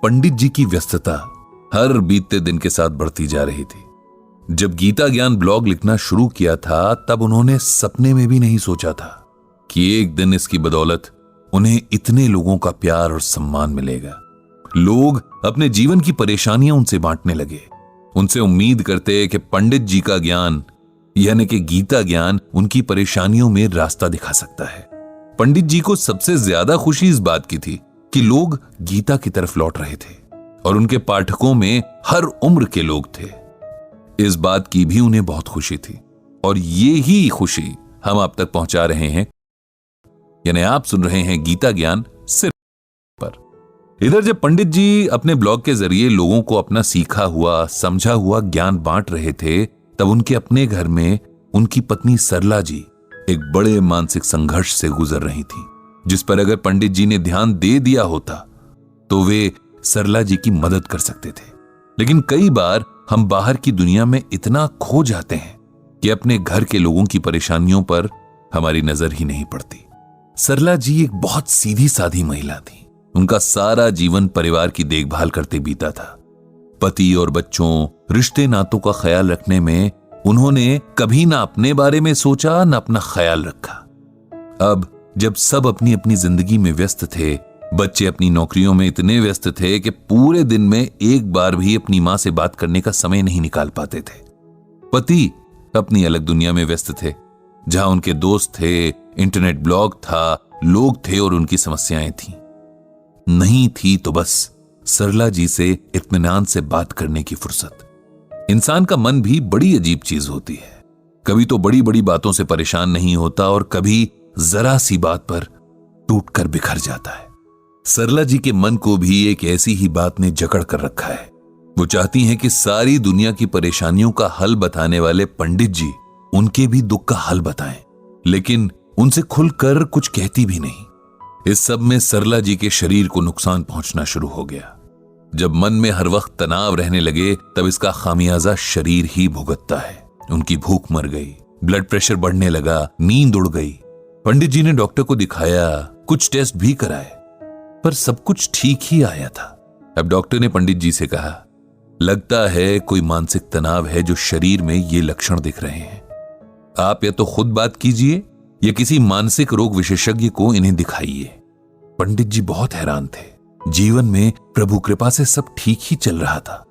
पंडित जी की व्यस्तता हर बीतते दिन के साथ बढ़ती जा रही थी। जब गीता ज्ञान ब्लॉग लिखना शुरू किया था तब उन्होंने सपने में भी नहीं सोचा था कि एक दिन इसकी बदौलत उन्हें इतने लोगों का प्यार और सम्मान मिलेगा। लोग अपने जीवन की परेशानियां उनसे बांटने लगे, उनसे उम्मीद करते कि पंडित जी का ज्ञान यानी कि गीता ज्ञान उनकी परेशानियों में रास्ता दिखा सकता है। पंडित जी को सबसे ज्यादा खुशी इस बात की थी कि लोग गीता की तरफ लौट रहे थे और उनके पाठकों में हर उम्र के लोग थे। इस बात की भी उन्हें बहुत खुशी थी और ये ही खुशी हम आप तक पहुंचा रहे हैं, यानी आप सुन रहे हैं गीता ज्ञान सिर्फ पर। इधर जब पंडित जी अपने ब्लॉग के जरिए लोगों को अपना सीखा हुआ समझा हुआ ज्ञान बांट रहे थे, तब उनके अपने घर में उनकी पत्नी सरला जी एक बड़े मानसिक संघर्ष से गुजर रही थी, जिस पर अगर पंडित जी ने ध्यान दे दिया होता तो वे सरला जी की मदद कर सकते थे। लेकिन कई बार हम बाहर की दुनिया में इतना खो जाते हैं कि अपने घर के लोगों की परेशानियों पर हमारी नजर ही नहीं पड़ती। सरला जी एक बहुत सीधी साधी महिला थी। उनका सारा जीवन परिवार की देखभाल करते बीता था। पति और बच्चों, रिश्ते नातों का ख्याल रखने में उन्होंने कभी ना अपने बारे में सोचा न अपना ख्याल रखा। अब जब सब अपनी अपनी जिंदगी में व्यस्त थे, बच्चे अपनी नौकरियों में इतने व्यस्त थे कि पूरे दिन में एक बार भी अपनी मां से बात करने का समय नहीं निकाल पाते थे। पति अपनी अलग दुनिया में व्यस्त थे, जहां उनके दोस्त थे, इंटरनेट ब्लॉग था, लोग थे और उनकी समस्याएं थीं। नहीं थी तो बस सरला जी से इत्मीनान से बात करने की फुर्सत। इंसान का मन भी बड़ी अजीब चीज होती है। कभी तो बड़ी बड़ी बातों से परेशान नहीं होता और कभी जरा सी बात पर टूटकर बिखर जाता है। सरला जी के मन को भी एक ऐसी ही बात ने जकड़ कर रखा है। वो चाहती हैं कि सारी दुनिया की परेशानियों का हल बताने वाले पंडित जी उनके भी दुख का हल बताएं, लेकिन उनसे खुलकर कुछ कहती भी नहीं। इस सब में सरला जी के शरीर को नुकसान पहुंचना शुरू हो गया। जब मन में हर वक्त तनाव रहने लगे तब इसका खामियाजा शरीर ही भुगतता है। उनकी भूख मर गई, ब्लड प्रेशर बढ़ने लगा, नींद उड़ गई। पंडित जी ने डॉक्टर को दिखाया, कुछ टेस्ट भी कराए, पर सब कुछ ठीक ही आया था। अब डॉक्टर ने पंडित जी से कहा, लगता है कोई मानसिक तनाव है जो शरीर में ये लक्षण दिख रहे हैं। आप या तो खुद बात कीजिए या किसी मानसिक रोग विशेषज्ञ को इन्हें दिखाइए। पंडित जी बहुत हैरान थे। जीवन में प्रभु कृपा से सब ठीक ही चल रहा था।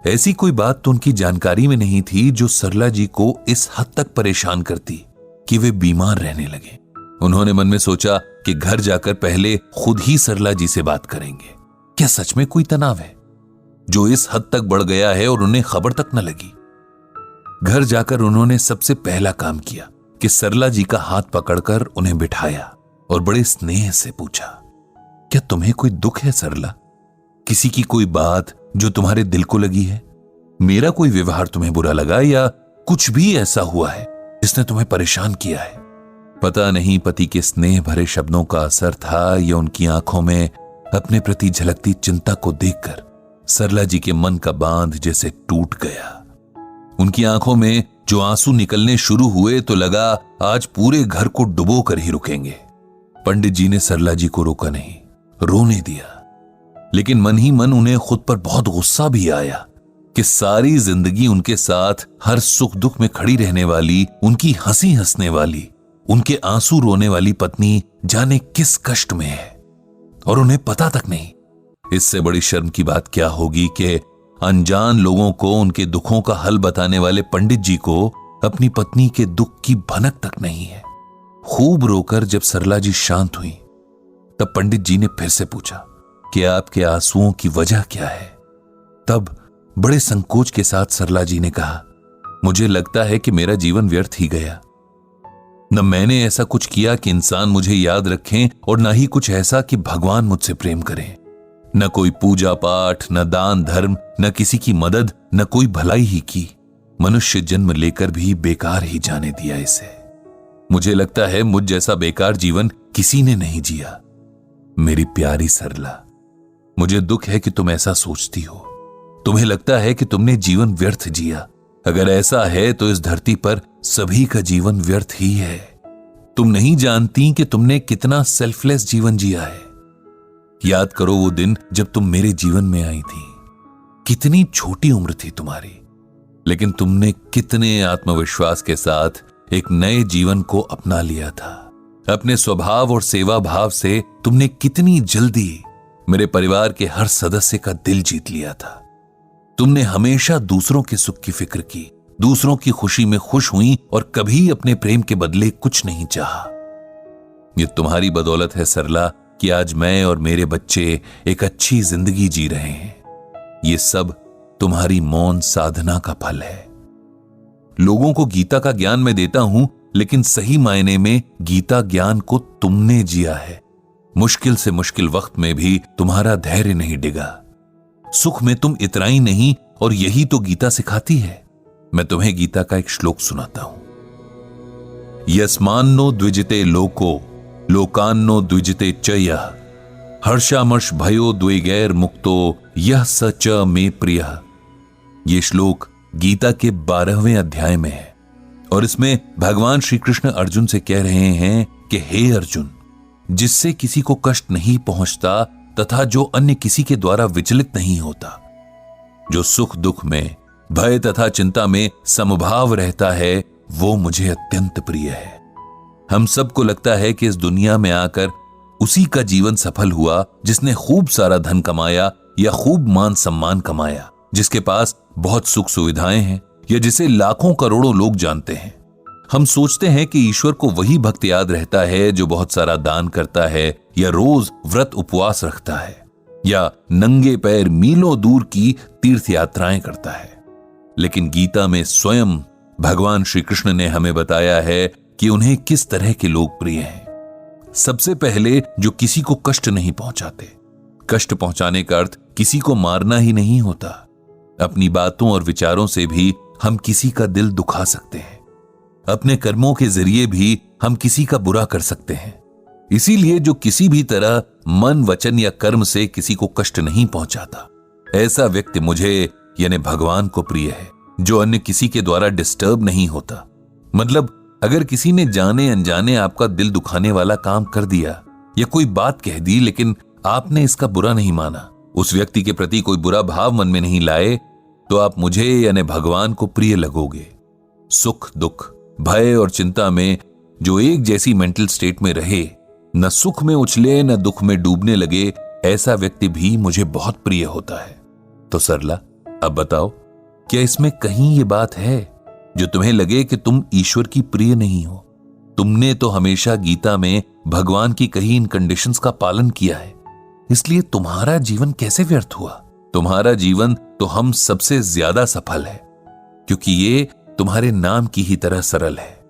ऐसी कोई बात तो उनकी जानकारी में नहीं थी जो सरला जी को इस हद तक परेशान करती कि वे बीमार रहने लगे। उन्होंने मन में सोचा कि घर जाकर पहले खुद ही सरला जी से बात करेंगे। क्या सच में कोई तनाव है जो इस हद तक बढ़ गया है और उन्हें खबर तक न लगी? घर जाकर उन्होंने सबसे पहला काम किया कि सरला जी का हाथ पकड़कर उन्हें बिठाया और बड़े स्नेह से पूछा, क्या तुम्हें कोई दुख है सरला? किसी की कोई बात जो तुम्हारे दिल को लगी है? मेरा कोई व्यवहार तुम्हें बुरा लगा या कुछ भी ऐसा हुआ है जिसने तुम्हें परेशान किया है? पता नहीं पति के स्नेह भरे शब्दों का असर था या उनकी आंखों में अपने प्रति झलकती चिंता को देखकर सरला जी के मन का बांध जैसे टूट गया। उनकी आंखों में जो आंसू निकलने शुरू हुए तो लगा आज पूरे घर को डुबो कर ही रुकेंगे। पंडित जी ने सरला जी को रोका नहीं, रोने दिया, लेकिन मन ही मन उन्हें खुद पर बहुत गुस्सा भी आया कि सारी जिंदगी उनके साथ हर सुख दुख में खड़ी रहने वाली, उनकी हंसी हंसने वाली, उनके आंसू रोने वाली पत्नी जाने किस कष्ट में है और उन्हें पता तक नहीं। इससे बड़ी शर्म की बात क्या होगी कि अनजान लोगों को उनके दुखों का हल बताने वाले पंडित जी को अपनी पत्नी के दुख की भनक तक नहीं है। खूब रोकर जब सरला जी शांत हुई तब पंडित जी ने फिर से पूछा कि आपके आंसुओं की वजह क्या है? तब बड़े संकोच के साथ सरला जी ने कहा, मुझे लगता है कि मेरा जीवन व्यर्थ ही गया। न मैंने ऐसा कुछ किया कि इंसान मुझे याद रखें और न ही कुछ ऐसा कि भगवान मुझसे प्रेम करें। न कोई पूजा पाठ, न दान धर्म, न किसी की मदद, न कोई भलाई ही की। मनुष्य जन्म लेकर भी बेकार ही जाने दिया इसे। मुझे लगता है मुझ जैसा बेकार जीवन किसी ने नहीं जिया। मेरी प्यारी सरला, मुझे दुख है कि तुम ऐसा सोचती हो। तुम्हें लगता है कि तुमने जीवन व्यर्थ जिया। अगर ऐसा है तो इस धरती पर सभी का जीवन व्यर्थ ही है। तुम नहीं जानती कि तुमने कितना सेल्फलेस जीवन जिया है, याद करो वो दिन जब तुम मेरे जीवन में आई थी। कितनी छोटी उम्र थी तुम्हारी, लेकिन तुमने कितने आत्मविश्वास के साथ एक नए जीवन को अपना लिया था। अपने स्वभाव और सेवा भाव से तुमने कितनी जल्दी मेरे परिवार के हर सदस्य का दिल जीत लिया था। तुमने हमेशा दूसरों के सुख की फिक्र की, दूसरों की खुशी में खुश हुई और कभी अपने प्रेम के बदले कुछ नहीं चाहा। ये तुम्हारी बदौलत है सरला कि आज मैं और मेरे बच्चे एक अच्छी जिंदगी जी रहे हैं। ये सब तुम्हारी मौन साधना का फल है। लोगों को गीता का ज्ञान मैं देता हूं, लेकिन सही मायने में गीता ज्ञान को तुमने जिया है। मुश्किल से मुश्किल वक्त में भी तुम्हारा धैर्य नहीं डिगा। सुख में तुम इतराई नहीं, और यही तो गीता सिखाती है। मैं तुम्हें गीता का एक श्लोक सुनाता हूं। यस्मान्नो द्विजिते लोको लोकान्नो द्विजिते च यः हर्षामर्ष भयो द्वैगैर मुक्तो यह स च मे प्रियः। ये श्लोक गीता के 12वें अध्याय में है, और इसमें भगवान श्री कृष्ण अर्जुन से कह रहे हैं कि हे अर्जुन, जिससे किसी को कष्ट नहीं पहुंचता तथा जो अन्य किसी के द्वारा विचलित नहीं होता, जो सुख दुख में, भय तथा चिंता में समभाव रहता है, वो मुझे अत्यंत प्रिय है। हम सबको लगता है कि इस दुनिया में आकर उसी का जीवन सफल हुआ जिसने खूब सारा धन कमाया या खूब मान सम्मान कमाया, जिसके पास बहुत सुख सुविधाएं हैं, या जिसे लाखों करोड़ों लोग जानते हैं। हम सोचते हैं कि ईश्वर को वही भक्त याद रहता है जो बहुत सारा दान करता है, या रोज व्रत उपवास रखता है, या नंगे पैर मीलों दूर की तीर्थ यात्राएं करता है। लेकिन गीता में स्वयं भगवान श्री कृष्ण ने हमें बताया है कि उन्हें किस तरह के लोग प्रिय हैं। सबसे पहले जो किसी को कष्ट नहीं पहुंचाते। कष्ट पहुंचाने का अर्थ किसी को मारना ही नहीं होता। अपनी बातों और विचारों से भी हम किसी का दिल दुखा सकते हैं। अपने कर्मों के जरिए भी हम किसी का बुरा कर सकते हैं। इसीलिए जो किसी भी तरह मन, वचन या कर्म से किसी को कष्ट नहीं पहुंचाता, ऐसा व्यक्ति मुझे यानी भगवान को प्रिय है। जो अन्य किसी के द्वारा डिस्टर्ब नहीं होता। मतलब अगर किसी ने जाने अनजाने आपका दिल दुखाने वाला काम कर दिया या कोई बात कह दी, लेकिन आपने इसका बुरा नहीं माना, उस व्यक्ति के प्रति कोई बुरा भाव मन में नहीं लाए, तो आप मुझे यानी भगवान को प्रिय लगोगे। सुख दुख, भय और चिंता में जो एक जैसी मेंटल स्टेट में रहे, न सुख में उछले न दुख में डूबने लगे, ऐसा व्यक्ति भी मुझे बहुत प्रिय होता है। तो सरला, अब बताओ, क्या इसमें कहीं ये बात है जो तुम्हें लगे कि तुम ईश्वर की प्रिय नहीं हो? तुमने तो हमेशा गीता में भगवान की कही इन कंडीशंस का पालन किया है, इसलिए तुम्हारा जीवन कैसे व्यर्थ हुआ? तुम्हारा जीवन तो हम सबसे ज्यादा सफल है, क्योंकि ये तुम्हारे नाम की ही तरह सरल है।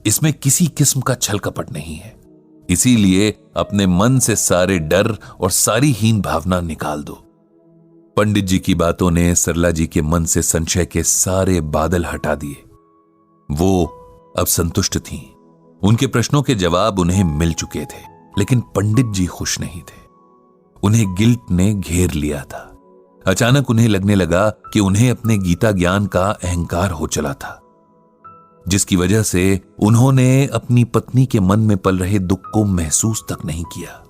इसमें किसी किस्म का छल कपट नहीं है। इसीलिए अपने मन से सारे डर और सारी हीन भावना निकाल दो। पंडित जी की बातों ने सरला जी के मन से संशय के सारे बादल हटा दिए। वो अब संतुष्ट थीं। उनके प्रश्नों के जवाब उन्हें मिल चुके थे, लेकिन पंडित जी खुश नहीं थे। उन्हें गिल्ट ने घेर लिया था। अचानक उन्हें लगने लगा कि उन्हें अपने गीता ज्ञान का अहंकार हो चला था, जिसकी वजह से उन्होंने अपनी पत्नी के मन में पल रहे दुख को महसूस तक नहीं किया।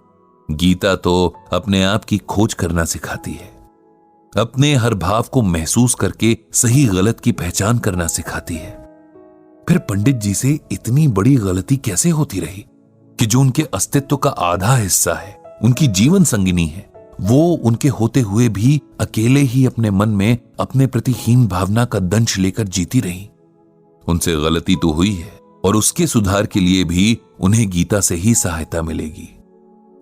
गीता तो अपने आप की खोज करना सिखाती है, अपने हर भाव को महसूस करके सही गलत की पहचान करना सिखाती है। फिर पंडित जी से इतनी बड़ी गलती कैसे होती रही कि जो उनके अस्तित्व का आधा हिस्सा है, उनकी जीवन संगिनी है, वो उनके होते हुए भी अकेले ही अपने मन में अपने प्रति हीन भावना का दंश लेकर जीती रही। उनसे गलती तो हुई है, और उसके सुधार के लिए भी उन्हें गीता से ही सहायता मिलेगी।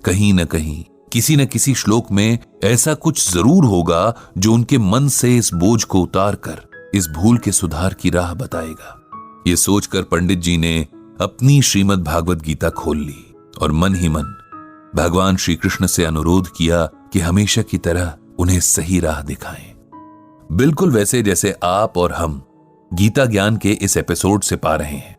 कहीं न कहीं, किसी न किसी श्लोक में ऐसा कुछ जरूर होगा जो उनके मन से इस बोझ को उतार कर इस भूल के सुधार की राह बताएगा। ये सोचकर पंडित जी ने अपनी श्रीमद् भागवत गीता खोल ली और मन ही मन भगवान श्री कृष्ण से अनुरोध किया कि हमेशा की तरह उन्हें सही राह दिखाएं, बिल्कुल वैसे जैसे आप और हम गीता ज्ञान के इस एपिसोड से पा रहे हैं।